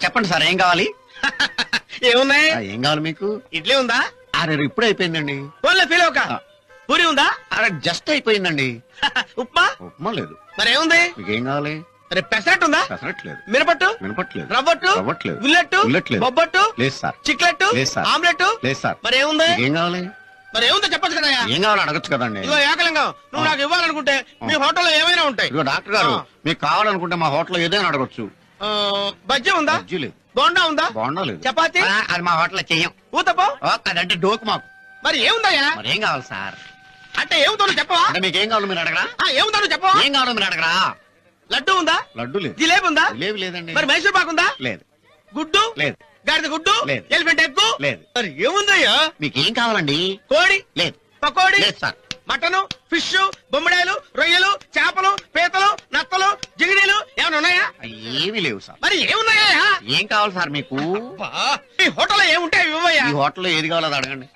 చెప్పండి సార్ ఏం కావాలి? ఏమున్నాయి? ఏం కావాలి మీకు? ఇడ్లీ ఉందా? అరే ఇప్పుడు అయిపోయిందండి. ఫోన్లో ఫీల్ అవక. పూరి ఉందా? అరే జస్ట్ అయిపోయిందండి. ఉప్మా? ఉప్మా లేదు. మరి ఏముంది? మీకేం కావాలి? అరే పెసరట్టు ఉందా? పెసరట్లేదు. మినపట్టు? మినపట్లేదు. రవ్వట్టు? రవ్వట్లేదు. ఉల్లట్టు? ఉల్లట్లేదు. బొబ్బట్టు? లేదు సార్. చిక్లెట్టు? లేదు సార్. ఆమ్లెట్? లేదు సార్. మరి ఏముంది? ఏం కావాలి? మరి ఏముందో చెప్పచ్చు కదా. ఏం కావాలి అడగచ్చు కదండి. ఇదిగో ఏకలింగం, నువ్వు నాకు ఇవ్వాలనుకుంటే మీ హోటల్లో ఏమైనా ఉంటాయి. ఇదిగో డాక్టర్ గారు, మీకు కావాలనుకుంటే మా హోటల్లో ఏదైనా అడగచ్చు. బజ్జీ ఉందా? బజ్జీ లేదు. బోండా ఉందా? బోండా లేదు. చపాతి? అది మా హోటల్లో చెయ్యం. ఊతప్పం? అదంటే డోకు మాకు. మరి ఏముందయ్యా? మరి ఏం కావాలి సార్? అంటే ఏముందో నువ్వు చెప్పవా? అంటే మీకేం కావాలో మీరు అడగరా? ఏముందో నువ్వు చెప్పవా? ఏం కావాలో మీరు అడగరా? లడ్డు ఉందా? లడ్డు లేదు. జిలేబీ ఉందా? జిలేబీ లేదండి. మరి మైసూర్ పాకు ఉందా? లేదు. గుడ్డు? లేదు. గాడిద గుడ్డు? లేదు. Elephant egg? లేదు. మరి ఏముందయ్యా? మీకేం కావాలండి? కోడి? లేదు. పకోడి? లేదు సార్. మటను, ఫిష్, బొమ్మడాయలు, రొయ్యలు, చేపలు, పీతలు, నత్తలు, జిగిడీలు ఏమైనా ఉన్నాయా? ఏమీ లేవు సార్. మరి ఏమున్నాయా? ఏం కావాలి సార్ మీకు? ఈ హోటల్లో ఏముంటాయి ఇవ్వయ్యా? ఈ హోటల్లో ఏది కావాలో అది అడగండి.